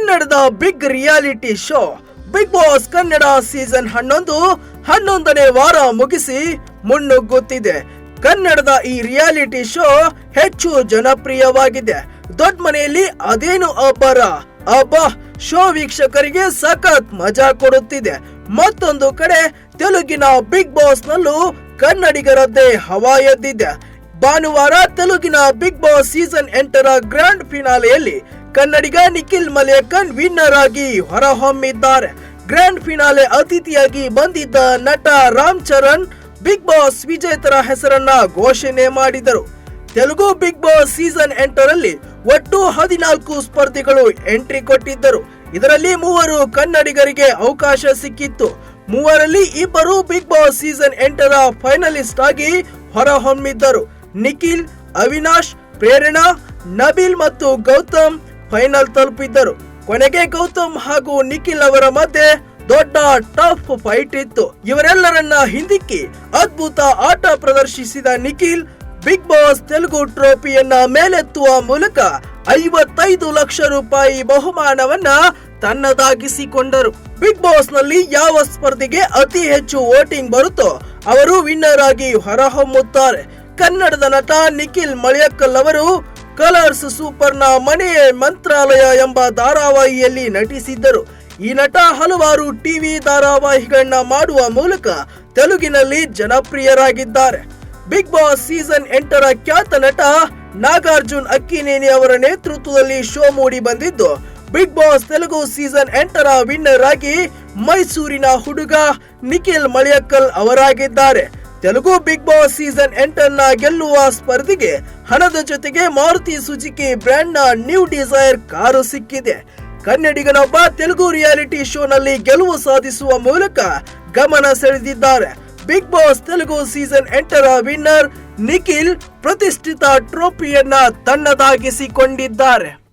ಕನ್ನಡದ big reality show Bigg Boss Kannada season 11ನೇ ವಾರ ಮುಗಿಸಿ ಮುನ್ನುಗ್ಗುತ್ತಿದೆ. ಕನ್ನಡದ ಈ ರಿಯಾಲಿಟಿ ಶೋ ಹೆಚ್ಚು ಜನಪ್ರಿಯವಾಗಿದೆ. ದೊಡ್ಡ ಮನೆಯಲ್ಲಿ ಅದೇನು ಅಬ್ಬಾ ಶೋ ವೀಕ್ಷಕರಿಗೆ ಸಖತ್ ಮಜಾ ಕೊಡುತ್ತಿದೆ. ಮತ್ತೊಂದು ಕಡೆ ತೆಲುಗಿನ ಬಿಗ್ ಬಾಸ್ ನಲ್ಲೂ ಕನ್ನಡಿಗರದ್ದೇ ಹವಾ ಎದ್ದಿದೆ. ಭಾನುವಾರ ತೆಲುಗಿನ ಬಿಗ್ ಬಾಸ್ ಸೀಸನ್ 8ರ ಗ್ರ್ಯಾಂಡ್ ಫಿನಾಲೆಯಲ್ಲಿ ಕನ್ನಡಿಗ ನಿಖಿಲ್ ಮಲಯಕ್ಕನ್ ವಿನ್ನರ್ ಆಗಿ ಹೊರಹೊಮ್ಮಿದ್ದಾರೆ. ಗ್ರ್ಯಾಂಡ್ ಫಿನಾಲೆ ಅತಿಥಿಯಾಗಿ ಬಂದಿದ್ದ ನಟ ರಾಮ್ ಚರಣ್ ಬಿಗ್ ಬಾಸ್ ವಿಜೇತರ ಹೆಸರನ್ನ ಘೋಷಣೆ ಮಾಡಿದರು. ತೆಲುಗು ಬಿಗ್ ಬಾಸ್ ಸೀಸನ್ 8ರಲ್ಲಿ ಒಟ್ಟು 14 ಸ್ಪರ್ಧಿಗಳು ಎಂಟ್ರಿ ಕೊಟ್ಟಿದ್ದರು. ಇದರಲ್ಲಿ 3 ಕನ್ನಡಿಗರಿಗೆ ಅವಕಾಶ ಸಿಕ್ಕಿತ್ತು. 3ರಲ್ಲಿ 2 ಬಿಗ್ ಬಾಸ್ ಸೀಸನ್ 8ರ ಫೈನಲಿಸ್ಟ್ ಆಗಿ ಹೊರಹೊಮ್ಮಿದ್ದರು. ನಿಖಿಲ್, ಅವಿನಾಶ್, ಪ್ರೇರಣಾ, ನಬೀಲ್ ಮತ್ತು ಗೌತಮ್ ಫೈನಲ್ ತಲುಪಿದ್ದರು. ಕೊನೆಗೆ ಗೌತಮ್ ಹಾಗೂ ನಿಖಿಲ್ ಅವರ ಮಧ್ಯೆ ದೊಡ್ಡ ಟಫ್ ಫೈಟ್ ಇತ್ತು. ಇವರೆಲ್ಲರನ್ನ ಹಿಂದಿಕ್ಕಿ ಅದ್ಭುತ ಆಟ ಪ್ರದರ್ಶಿಸಿದ ನಿಖಿಲ್ ಬಿಗ್ ಬಾಸ್ ತೆಲುಗು ಟ್ರೋಫಿಯನ್ನ ಮೇಲೆತ್ತುವ ಮೂಲಕ 55 ಲಕ್ಷ ರೂಪಾಯಿ ಬಹುಮಾನವನ್ನ ತನ್ನದಾಗಿಸಿಕೊಂಡರು. ಬಿಗ್ ಬಾಸ್ ನಲ್ಲಿ ಯಾವ ಸ್ಪರ್ಧೆಗೆ ಅತಿ ಹೆಚ್ಚು ವೋಟಿಂಗ್ ಬರುತ್ತೋ ಅವರು ವಿನ್ನರ್ ಆಗಿ ಹೊರಹೊಮ್ಮುತ್ತಾರೆ. ಕನ್ನಡದ ನಟ ನಿಖಿಲ್ ಮಲಯಕ್ಕಲ್ ಅವರು ಕಲರ್ಸ್ ಸೂಪರ್ ನ ಮನೆಯೇ ಮಂತ್ರಾಲಯ ಎಂಬ ಧಾರಾವಾಹಿಯಲ್ಲಿ ನಟಿಸಿದ್ದರು. ಈ ನಟ ಹಲವಾರು ಟಿವಿ ಧಾರಾವಾಹಿಗಳನ್ನ ಮಾಡುವ ಮೂಲಕ ತೆಲುಗಿನಲ್ಲಿ ಜನಪ್ರಿಯರಾಗಿದ್ದಾರೆ. ಬಿಗ್ ಬಾಸ್ ಸೀಸನ್ 8ರ ಖ್ಯಾತ ನಟ ನಾಗಾರ್ಜುನ್ ಅಕ್ಕಿನೇನಿ ಅವರ ನೇತೃತ್ವದಲ್ಲಿ ಶೋ ಮೂಡಿ ಬಂದಿದ್ದು, ಬಿಗ್ ಬಾಸ್ ತೆಲುಗು ಸೀಸನ್ 8ರ ವಿನ್ನರ್ ಆಗಿ ಮೈಸೂರಿನ ಹುಡುಗ ನಿಖಿಲ್ ಮಲಯಕ್ಕಲ್ ಅವರಾಗಿದ್ದಾರೆ. ತೆಲುಗು ಬಿಗ್ ಬಾಸ್ ಸೀಸನ್ 8ನ್ನ ಗೆಲ್ಲುವ ಸ್ಪರ್ಧಿಗೆ ಹಣದ ಜೊತೆಗೆ ಮಾರುತಿ ಸುಜುಕಿ ಬ್ರ್ಯಾಂಡ್ ನ ನ್ಯೂ ಡಿಸೈರ್ ಕಾರು ಸಿಕ್ಕಿದೆ. ಕನ್ನಡಿಗನೊಬ್ಬ ತೆಲುಗು ರಿಯಾಲಿಟಿ ಶೋನಲ್ಲಿ ಗೆಲುವು ಸಾಧಿಸುವ ಮೂಲಕ ಗಮನ ಸೆಳೆದಿದ್ದಾರೆ. ಬಿಗ್ ಬಾಸ್ ತೆಲುಗು ಸೀಸನ್ 8ರ ವಿನ್ನರ್ ನಿಖಿಲ್ ಪ್ರತಿಷ್ಠಿತ ಟ್ರೋಫಿಯನ್ನ ತನ್ನದಾಗಿಸಿಕೊಂಡಿದ್ದಾರೆ.